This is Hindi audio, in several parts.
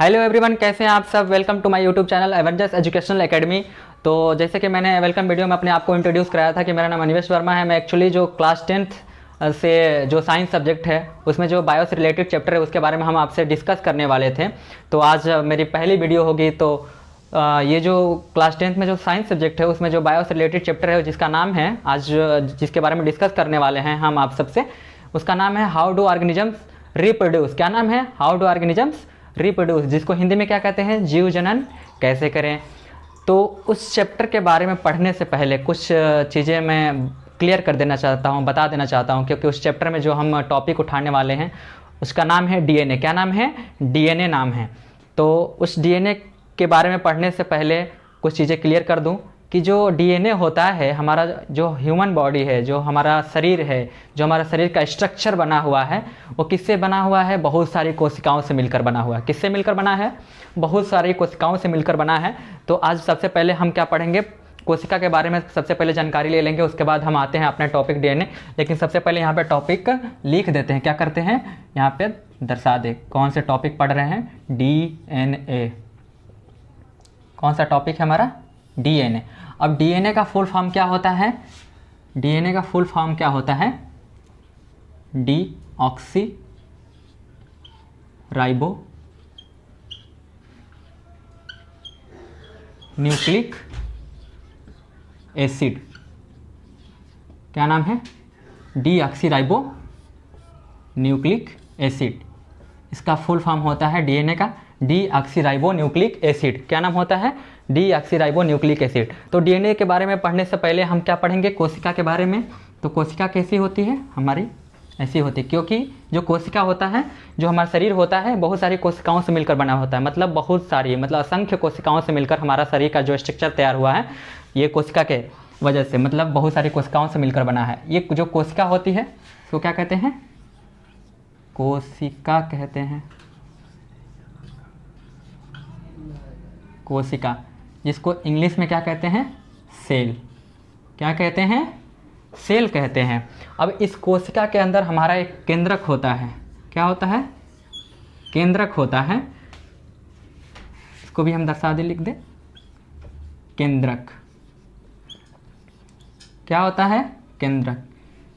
हेलो एवरीवन, कैसे हैं आप सब। Welcome to my YouTube channel Avengers educational academy. तो जैसे कि मैंने वेलकम वीडियो में अपने आप को इंट्रोड्यूस कराया था कि मेरा नाम अनिवेश वर्मा है। मैं एक्चुअली जो क्लास 10th से जो साइंस सब्जेक्ट है उसमें जो बायो से रिलेटेड चैप्टर है उसके बारे में हम आपसे डिस्कस करने वाले थे। तो आज मेरी पहली वीडियो होगी। तो ये जो क्लास 10th में जो साइंस सब्जेक्ट है उसमें जो बायो से रिलेटेड चैप्टर है जिसका नाम है आज जिसके बारे में डिस्कस करने वाले हैं हम आप सबसे, उसका नाम है हाउ डू ऑर्गेनिजम्स रिप्रोड्यूस। क्या नाम है? हाउ डू ऑर्गेनिजम्स रिप्रोड्यूस, जिसको हिंदी में क्या कहते हैं? जीव जनन कैसे करें। तो उस चैप्टर के बारे में पढ़ने से पहले कुछ चीज़ें मैं क्लियर कर देना चाहता हूँ, बता देना चाहता हूँ, क्योंकि उस चैप्टर में जो हम टॉपिक उठाने वाले हैं उसका नाम है डीएनए। क्या नाम है? डीएनए नाम है। तो उस डीएनए के बारे में पढ़ने से पहले कुछ चीज़ें क्लियर कर दूँ कि जो डीएनए होता है, हमारा जो ह्यूमन बॉडी है, जो हमारा शरीर है, जो हमारा शरीर का स्ट्रक्चर बना हुआ है वो किससे बना हुआ है? बहुत सारी कोशिकाओं से मिलकर बना हुआ है। किससे मिलकर बना है? बहुत सारी कोशिकाओं से मिलकर बना है। तो आज सबसे पहले हम क्या पढ़ेंगे? कोशिका के बारे में सबसे पहले जानकारी ले लेंगे, उसके बाद हम आते हैं अपने टॉपिक डीएनए। लेकिन सबसे पहले यहाँ पे टॉपिक लिख देते हैं। क्या करते हैं? यहाँ पे दर्शा दे कौन से टॉपिक पढ़ रहे हैं। डीएनए कौन सा टॉपिक है हमारा? डीएनए। अब डीएनए का फुल फॉर्म क्या होता है? डीएनए का फुल फॉर्म क्या होता है? Deoxy ribo nucleic acid. क्या नाम है? Deoxy ribo nucleic acid. इसका फुल फॉर्म होता है डीएनए का डीऑक्सी राइबो न्यूक्लिक एसिड। क्या नाम होता है? Deoxy ribo nucleic acid. तो डीएनए के बारे में पढ़ने से पहले हम क्या पढ़ेंगे? कोशिका के बारे में। तो कोशिका कैसी होती है हमारी? ऐसी होती है, क्योंकि जो कोशिका होता है, जो हमारा शरीर होता है, बहुत सारी कोशिकाओं से मिलकर बना होता है। मतलब बहुत सारी, मतलब असंख्य कोशिकाओं से मिलकर हमारा शरीर का जो स्ट्रक्चर तैयार हुआ है ये कोशिका के वजह से, मतलब बहुत सारी कोशिकाओं से मिलकर बना है। ये जो कोशिका होती है तो क्या कहते हैं? कोशिका कहते हैं। कोशिका, जिसको इंग्लिश में क्या कहते हैं? सेल। क्या कहते हैं? सेल कहते हैं। अब इस कोशिका के अंदर हमारा एक केंद्रक होता है। क्या होता है? केंद्रक होता है। इसको भी हम दर्शा दे, लिख दे। केंद्रक क्या होता है? केंद्रक,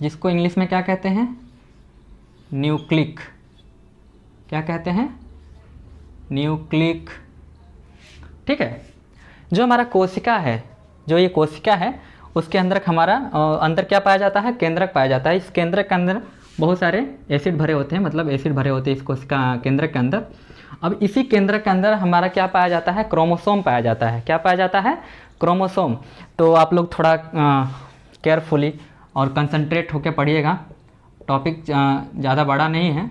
जिसको इंग्लिश में क्या कहते हैं? न्यूक्लिक। क्या कहते हैं? न्यूक्लिक। ठीक है। जो हमारा कोशिका है, जो ये कोशिका है उसके अंदर हमारा अंदर क्या पाया जाता है? केंद्रक पाया जाता है। इस केंद्रक के अंदर बहुत सारे एसिड भरे होते हैं, मतलब एसिड भरे होते हैं इस कोशिका केंद्रक के अंदर। अब इसी केंद्रक के अंदर हमारा क्या पाया जाता है? क्रोमोसोम पाया जाता है। क्या पाया जाता है? क्रोमोसोम। तो आप लोग थोड़ा केयरफुली और कंसंट्रेट होकर पढ़िएगा। टॉपिक ज़्यादा बड़ा नहीं है,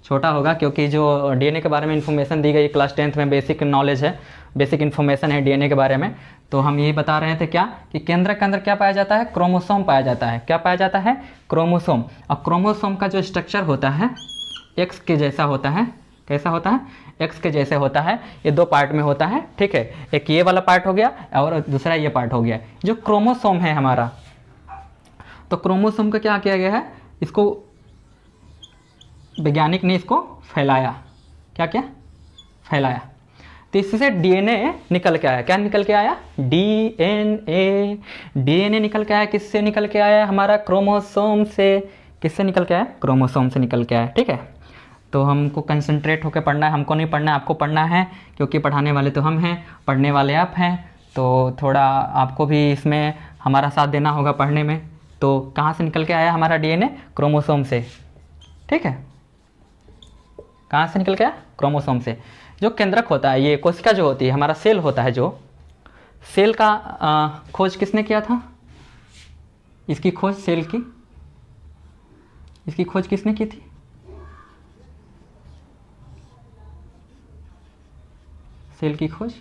छोटा होगा, क्योंकि जो डीएनए के बारे में इन्फॉर्मेशन दी गई क्लास 10th में बेसिक नॉलेज है, बेसिक इन्फॉर्मेशन है डीएनए के बारे में। तो हम यही बता रहे थे क्या कि केंद्रक के अंदर क्या पाया जाता है? क्रोमोसोम पाया जाता है। क्या पाया जाता है? क्रोमोसोम। और क्रोमोसोम का जो स्ट्रक्चर होता है एक्स के जैसा होता है। कैसा होता है? एक्स के जैसे होता है। ये दो पार्ट में होता है, ठीक है। एक ये वाला पार्ट हो गया और दूसरा ये पार्ट हो गया। जो क्रोमोसोम है हमारा, तो क्रोमोसोम का क्या किया गया है? इसको वैज्ञानिक ने इसको फैलाया। क्या क्या? फैलाया। तो इससे डीएनए निकल के आया। क्या निकल के आया? डीएनए। डीएनए निकल के आया। किससे निकल के आया? हमारा क्रोमोसोम से। किससे निकल के आया? क्रोमोसोम से निकल के आया, ठीक है। तो हमको कंसंट्रेट होकर पढ़ना है, हमको नहीं पढ़ना है, आपको पढ़ना है, क्योंकि पढ़ाने वाले तो हम हैं, पढ़ने वाले आप हैं। तो थोड़ा आपको भी इसमें हमारा साथ देना होगा पढ़ने में। तो कहाँ से निकल के आया हमारा डीएनए? क्रोमोसोम से, ठीक है। कहाँ से निकल के आया? क्रोमोसोम से। जो केंद्रक होता है, ये कोशिका जो होती है, हमारा सेल होता है, जो सेल का खोज किसने किया था? इसकी खोज, सेल की, इसकी खोज किसने की थी? सेल की खोज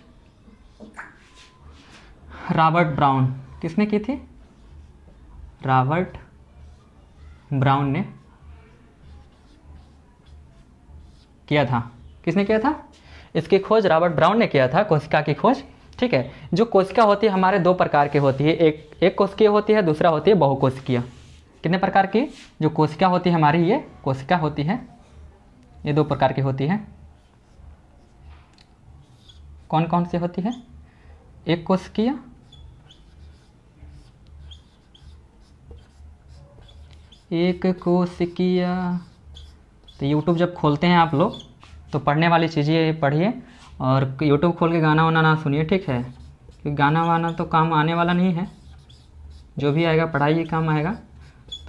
रॉबर्ट ब्राउन। किसने की थी? रॉबर्ट ब्राउन ने किया था। किसने किया था? इसकी खोज रॉबर्ट ब्राउन ने किया था, कोशिका की खोज, ठीक है। जो कोशिका होती है हमारे दो प्रकार की होती है, एक कोशिकीय होती है, दूसरा होती है बहुकोशिकीय। कितने प्रकार की जो कोशिका होती है हमारी, ये कोशिका होती है, ये दो प्रकार की होती है। कौन कौन सी होती है? एक कोशिकीय, एक कोशिकीय। तो यूट्यूब जब खोलते हैं आप लोग तो पढ़ने वाली चीज़ें पढ़िए, और यूट्यूब खोल के गाना वाना ना सुनिए, ठीक है? क्योंकि गाना वाना तो काम आने वाला नहीं है, जो भी आएगा पढ़ाई ही काम आएगा।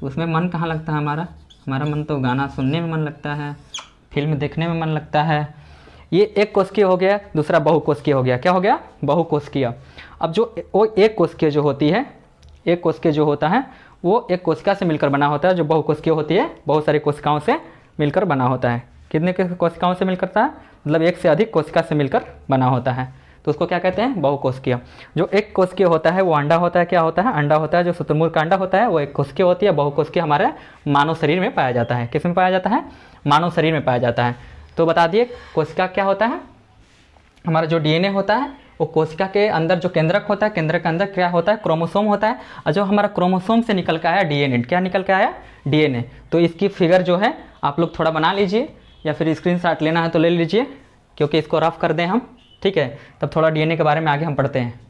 तो उसमें मन कहाँ लगता है हमारा? हमारा मन तो गाना सुनने में मन लगता है, फिल्म देखने में मन लगता है। ये एक कोशिकीय हो गया, दूसरा बहुकोशिकीय हो गया। क्या हो गया? बहुकोशिकीय। अब जो वो एक कोशिकीय जो होती है, एक कोशिकीय जो होता है वो एक कोशिका से मिलकर बना होता है। जो बहुकोशिकीय होती है बहुत सारी कोशिकाओं से मिलकर बना होता है। कितने कोशिकाओं से मिलकर होता है? मतलब एक से अधिक कोशिका से मिलकर बना होता है, तो उसको क्या कहते हैं? बहुकोशिकीय। जो एक कोशिकीय होता है वो अंडा होता है। क्या होता है? अंडा होता है। जो शुतुरमुर्ग का अंडा होता है वो एक कोशिकीय होती है। बहुकोशिकीय हमारे मानव शरीर में पाया जाता है। किस में पाया जाता है? मानव शरीर में पाया जाता है। तो बता दिए कोशिका क्या होता है? हमारा जो डीएनए होता है वो कोशिका के अंदर जो केंद्रक होता है, केंद्रक के अंदर क्या होता है? क्रोमोसोम होता है। और जो हमारा क्रोमोसोम से निकल के आया डीएनए, क्या निकल के आया? डीएनए। तो इसकी फिगर जो है आप लोग थोड़ा बना लीजिए, या फिर स्क्रीनशॉट लेना है तो ले लीजिए, क्योंकि इसको रफ कर दें हम, ठीक है? तब थोड़ा डीएनए के बारे में आगे हम पढ़ते हैं।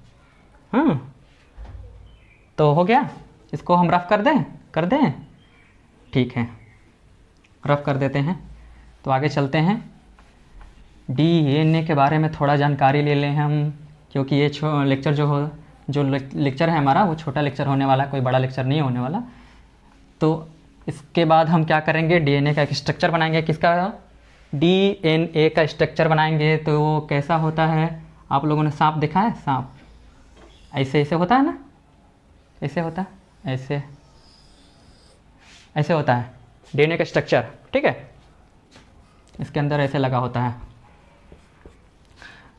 तो हो गया, इसको हम रफ कर दें, ठीक है, रफ कर देते हैं। तो आगे चलते हैं, डीएनए के बारे में थोड़ा जानकारी ले लें हम, क्योंकि ये लेक्चर जो लेक्चर है हमारा वो छोटा लेक्चर होने वाला है, कोई बड़ा लेक्चर नहीं होने वाला। तो इसके बाद हम क्या करेंगे? डीएनए का एक स्ट्रक्चर बनाएंगे। किसका? डीएनए का स्ट्रक्चर बनाएंगे। तो वो कैसा होता है? आप लोगों ने सांप देखा है? सांप ऐसे ऐसे होता है ना, ऐसे होता है, ऐसे ऐसे होता है डीएनए का स्ट्रक्चर, ठीक है? इसके अंदर ऐसे लगा होता है।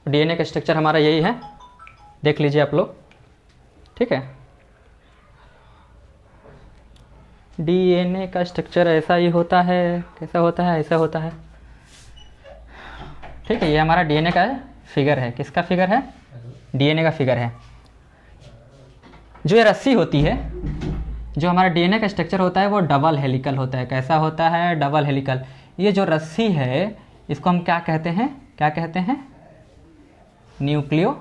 डीएनए का स्ट्रक्चर हमारा यही है, देख लीजिए आप लोग, ठीक है? डीएनए का स्ट्रक्चर ऐसा ही होता है। कैसा होता है? ऐसा होता है, ठीक है? ये हमारा डीएनए का फिगर है। किसका फिगर है? डीएनए का फिगर है। जो ये रस्सी होती है, जो हमारा डीएनए का स्ट्रक्चर होता है वो डबल हेलिकल होता है। कैसा होता है? Double helical. ये जो रस्सी है इसको हम क्या कहते हैं? क्या कहते हैं? न्यूक्लियोटाइड।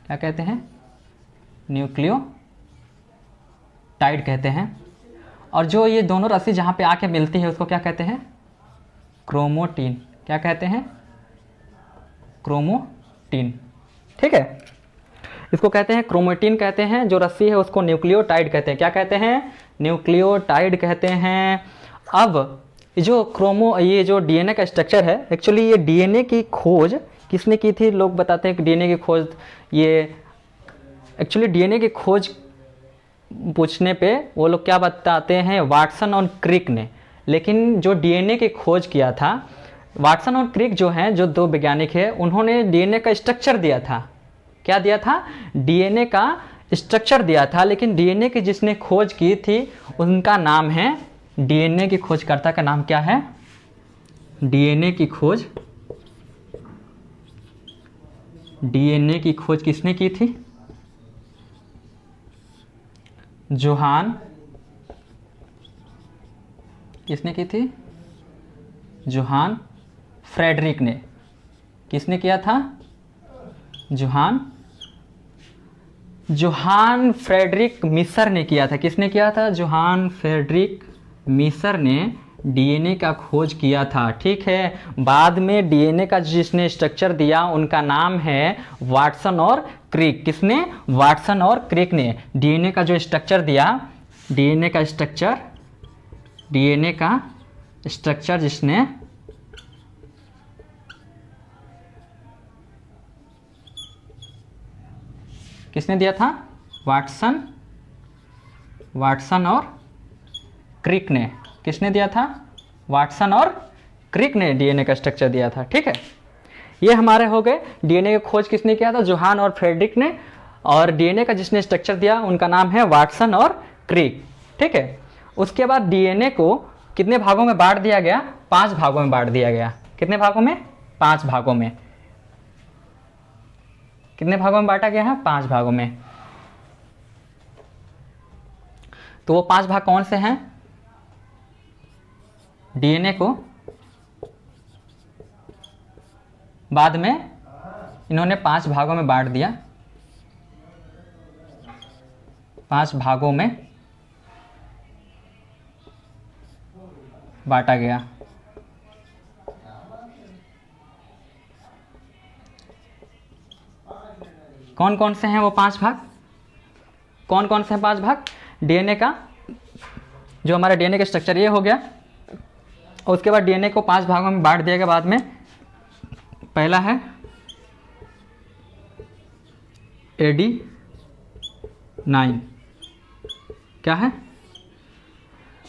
क्या कहते हैं? न्यूक्लियोटाइड कहते हैं। और जो ये दोनों रस्सी जहाँ पे आके मिलती है उसको क्या कहते हैं? क्रोमोटिन। क्या कहते हैं? क्रोमोटिन, ठीक है? इसको कहते हैं क्रोमोटिन कहते हैं। जो रस्सी है उसको न्यूक्लियोटाइड कहते हैं। क्या कहते हैं? न्यूक्लियोटाइड कहते हैं। अब ये जो डीएनए का स्ट्रक्चर है, एक्चुअली ये डीएनए की खोज किसने की थी? लोग बताते हैं कि डीएनए की खोज, ये एक्चुअली डीएनए की खोज पूछने पे वो लोग क्या बताते हैं? वाटसन और क्रिक ने। लेकिन जो डीएनए की खोज किया था, वाटसन और क्रिक जो हैं, जो दो वैज्ञानिक हैं, उन्होंने डीएनए का स्ट्रक्चर दिया था। क्या दिया था? डीएनए का स्ट्रक्चर दिया था। लेकिन डीएनए की जिसने खोज की थी उनका नाम है, डीएनए की खोजकर्ता का नाम क्या है? डीएनए की खोज किसने की थी? जोहान। किसने की थी? जोहान फ्रेडरिक ने। किसने किया था? जोहान फ्रेडरिक मिसर ने किया था। किसने किया था? जोहान फ्रेडरिक मिसर ने डीएनए का खोज किया था, ठीक है? बाद में डीएनए का जिसने स्ट्रक्चर दिया उनका नाम है वाटसन और क्रिक। किसने? वाटसन और क्रिक ने डीएनए का जो स्ट्रक्चर दिया, डीएनए का स्ट्रक्चर जिसने किसने दिया था? वाटसन और क्रिक ने। किसने दिया था? वाटसन और क्रिक ने डीएनए का स्ट्रक्चर दिया था, ठीक है? ये हमारे हो गए। डीएनए की खोज किसने किया था? जोहान और फ्रेडरिक ने। और डीएनए का जिसने स्ट्रक्चर दिया उनका नाम है वाटसन और क्रिक, ठीक है? उसके बाद डीएनए को कितने भागों में बांट दिया गया? 5 भागों में बांट दिया गया। कितने भागों में? 5 भागों में। कितने भागों में बांटा गया है? 5 भागों में। तो वो 5 भाग कौन से हैं? डीएनए को बाद में इन्होंने 5 भागों में बांट दिया, 5 भागों में बांटा गया। कौन कौन से हैं वो 5 भाग? कौन कौन से हैं 5 भाग? डीएनए का जो हमारा डीएनए का स्ट्रक्चर ये हो गया, और उसके बाद डीएनए को 5 भागों में बांट दिया गया बाद में। पहला है AD9, क्या है?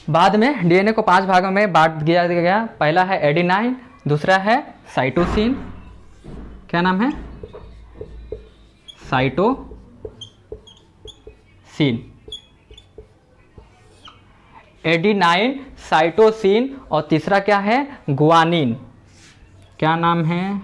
बाद में डीएनए को 5 भागों में बांट दिया गया। पहला है AD9, दूसरा है साइटोसिन, क्या नाम है? साइटोसिन। AD9, साइटोसिन, और तीसरा क्या है? गुआनिन, क्या नाम है?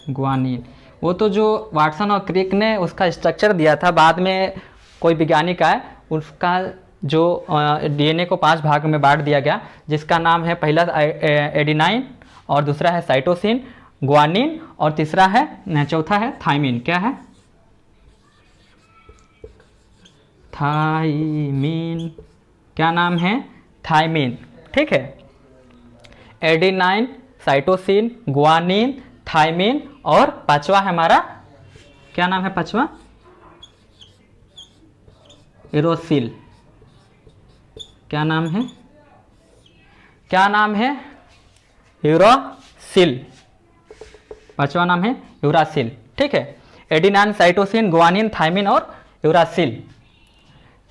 गुआनिन। वो तो जो वाटसन और क्रिक ने उसका स्ट्रक्चर दिया था, बाद में कोई वैज्ञानिक आए, उसका जो डीएनए को 5 भाग में बांट दिया गया, जिसका नाम है पहला AD9 और दूसरा है साइटोसिन, गुआनिन, और तीसरा है, चौथा है थाइमिन। क्या है? थाइमिन। क्या नाम है? थाइमिन। ठीक है, AD9, साइटोसिन, गुआनिन, थाइमिन, और पांचवा है हमारा, क्या नाम है पांचवा? यूरोसिल। क्या नाम है? क्या नाम है? यूरोसिल। पांचवा नाम है यूरासिल। ठीक है, AD9, साइटोसिन, गुआनिन, थाइमिन और यूरासिल।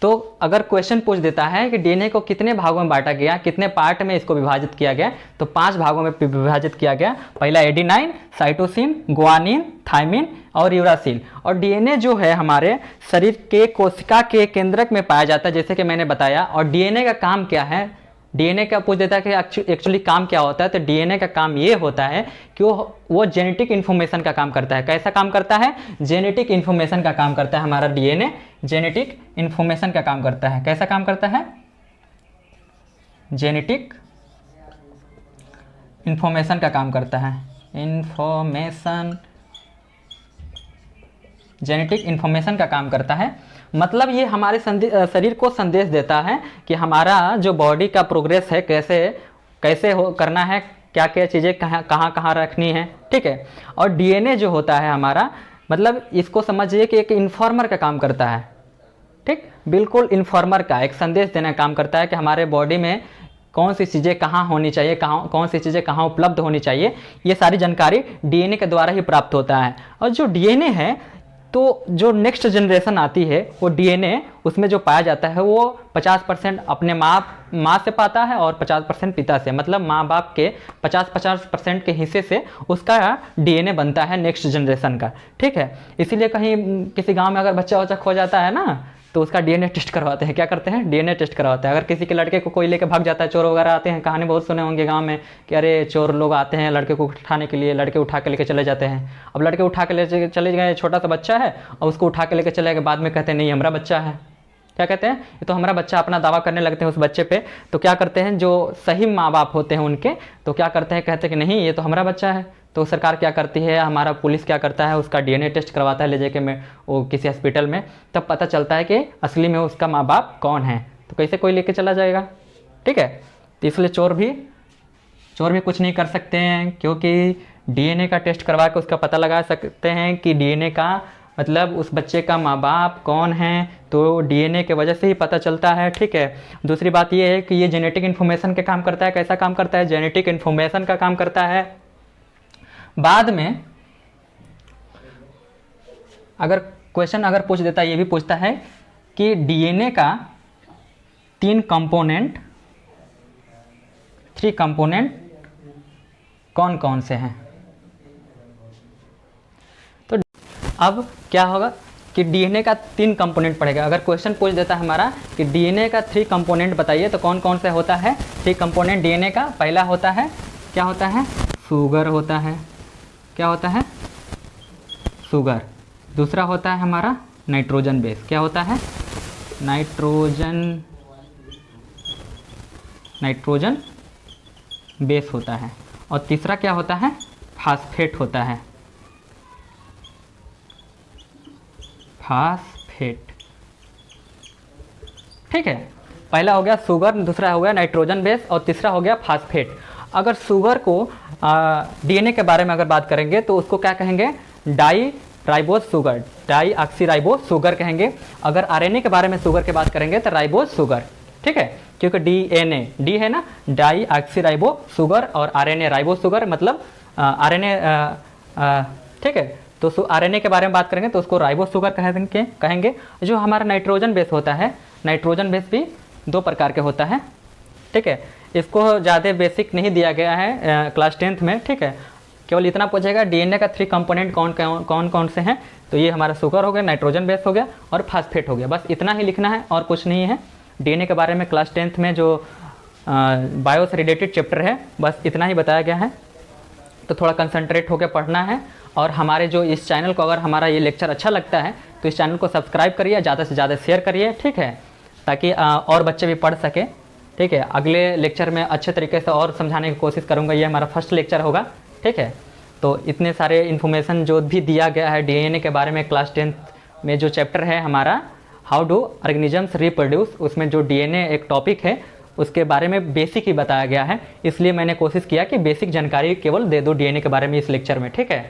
तो अगर क्वेश्चन पूछ देता है कि डीएनए को कितने भागों में बांटा गया, कितने पार्ट में इसको विभाजित किया गया, तो 5 भागों में विभाजित किया गया। पहला AD9, साइटोसिन, गुआनिन, थाइमिन और यूरासिल। और डीएनए जो है हमारे शरीर के कोशिका के केंद्रक में पाया जाता है, जैसे कि मैंने बताया। और डीएनए का काम क्या है? डीएनए का पूछ देता है कि एक्चुअली काम क्या होता है, तो डीएनए का काम ये होता है कि वो जेनेटिक इन्फॉर्मेशन का काम करता है। कैसा काम करता है? जेनेटिक इन्फॉर्मेशन का काम करता है हमारा डीएनए, जेनेटिक इन्फॉर्मेशन का काम करता है। कैसा काम करता है? जेनेटिक इन्फॉर्मेशन का काम करता है। इन्फॉर्मेशन, जेनेटिक इन्फॉर्मेशन का काम करता है। मतलब ये हमारे शरीर को संदेश देता है कि हमारा जो बॉडी का प्रोग्रेस है, कैसे कैसे हो करना है, क्या क्या चीज़ें कहाँ रखनी है। ठीक है, और डीएनए जो होता है हमारा, मतलब इसको समझिए कि एक इन्फॉर्मर का काम करता है। ठीक, बिल्कुल इन्फॉर्मर का, एक संदेश देने का काम करता है कि हमारे बॉडी में कौन सी चीज़ें कहाँ होनी चाहिए, कौन सी चीज़ें कहाँ उपलब्ध होनी चाहिए, ये सारी जानकारी डीएनए के द्वारा ही प्राप्त होता है। और जो डीएनए है, तो जो नेक्स्ट जनरेशन आती है, वो डीएनए उसमें जो पाया जाता है वो 50% अपने माँ से पाता है और 50% पिता से। मतलब माँ बाप के 50% के हिस्से से उसका डीएनए बनता है नेक्स्ट जनरेशन का। ठीक है, इसीलिए कहीं किसी गांव में अगर बच्चा खो जाता है ना, तो उसका डीएनए टेस्ट करवाते हैं। क्या करते हैं? डीएनए टेस्ट करवाते हैं। अगर किसी के लड़के को कोई लेके भाग जाता है, चोर वगैरह आते हैं, कहानी बहुत सुने होंगे गांव में कि अरे चोर लोग आते हैं लड़के को उठाने के लिए, लड़के उठा के लेके चले जाते हैं। अब लड़के उठा के ले चले गए, छोटा सा बच्चा है, और उसको उठा के लेके चले गए, बाद में कहते हैं नहीं हमारा बच्चा है। क्या कहते हैं? ये तो हमारा बच्चा, अपना दावा करने लगते हैं उस बच्चे पे। तो क्या करते हैं, जो सही माँ बाप होते हैं उनके, तो क्या करते हैं, कहते हैं कि नहीं ये तो हमारा बच्चा है। तो सरकार क्या करती है, हमारा पुलिस क्या करता है, उसका डीएनए टेस्ट करवाता है ले जाके में वो किसी हॉस्पिटल में, तब पता चलता है कि असली में उसका माँ बाप कौन है। तो कैसे कोई लेके चला जाएगा? ठीक है, तो इसलिए चोर भी कुछ नहीं कर सकते हैं, क्योंकि डीएनए का टेस्ट करवा के उसका पता लगा सकते हैं कि डीएनए का मतलब उस बच्चे का माँ बाप कौन है, तो डीएनए के वजह से ही पता चलता है। ठीक है, दूसरी बात ये है कि ये जेनेटिक इन्फॉर्मेशन का काम करता है। कैसा काम करता है? जेनेटिक इन्फॉर्मेशन का काम करता है। बाद में अगर क्वेश्चन अगर पूछ देता है, ये भी पूछता है कि डीएनए का 3 कंपोनेंट कौन कौन से हैं। तो अब क्या होगा कि डीएनए का 3 कंपोनेंट पड़ेगा। अगर क्वेश्चन पूछ देता है हमारा कि डीएनए का 3 कंपोनेंट बताइए, तो कौन कौन से होता है 3 कंपोनेंट डीएनए का? पहला होता है, क्या होता है? शुगर होता है। क्या होता है? शुगर। दूसरा होता है हमारा नाइट्रोजन बेस। क्या होता है? नाइट्रोजन बेस होता है। और तीसरा क्या होता है, फास्फेट होता है, फास्फेट। ठीक है, पहला हो गया शुगर, दूसरा हो गया नाइट्रोजन बेस और तीसरा हो गया फास्फेट। अगर शुगर को डीएनए के बारे में अगर बात करेंगे तो उसको क्या कहेंगे, di ribose sugar, deoxyribose sugar कहेंगे। अगर आरएनए के बारे में शुगर की बात करेंगे तो राइबोज शुगर। ठीक है, क्योंकि डीएनए डी है ना, डाई ऑक्सी राइबो शुगर, और आरएनए राइबोज शुगर, मतलब आरएनए। ठीक है, तो आरएनए के बारे में बात करेंगे तो उसको राइबोज शुगर कहेंगे। जो हमारा नाइट्रोजन बेस होता है, नाइट्रोजन बेस भी 2 प्रकार के होता है। ठीक है, इसको ज़्यादा बेसिक नहीं दिया गया है क्लास 10th में। ठीक है, केवल इतना पूछेगा डीएनए का 3 कंपोनेंट कौन कौन से हैं, तो ये हमारा शुगर हो गया, नाइट्रोजन बेस हो गया और फास्फेट हो गया। बस इतना ही लिखना है और कुछ नहीं है। डीएनए के बारे में क्लास 10th में जो बायो से रिलेटेड चैप्टर है, बस इतना ही बताया गया है। तो थोड़ा कंसंट्रेट होकर पढ़ना है। और हमारे जो इस चैनल को, अगर हमारा ये लेक्चर अच्छा लगता है तो इस चैनल को सब्सक्राइब करिए, ज़्यादा से ज़्यादा शेयर करिए। ठीक है, ताकि और बच्चे भी पढ़ सकें। ठीक है, अगले लेक्चर में अच्छे तरीके से और समझाने की कोशिश करूँगा। ये हमारा फर्स्ट लेक्चर होगा। ठीक है, तो इतने सारे इन्फॉर्मेशन जो भी दिया गया है डीएनए के बारे में क्लास 10th में, जो चैप्टर है हमारा हाउ डू ऑर्गेनिजम्स रिप्रोड्यूस, उसमें जो डीएनए एक टॉपिक है उसके बारे में बेसिक ही बताया गया है। इसलिए मैंने कोशिश किया कि बेसिक जानकारी केवल दे दो डीएनए के बारे में इस लेक्चर में। ठीक है,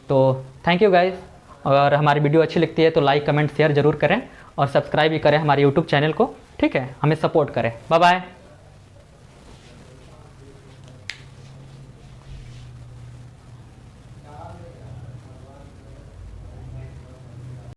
तो थैंक यू गाइज। अगर हमारी वीडियो अच्छी लगती है तो लाइक कमेंट शेयर जरूर करें और सब्सक्राइब भी करें हमारे यूट्यूब चैनल को। ठीक है, हमें सपोर्ट करें। Bye bye.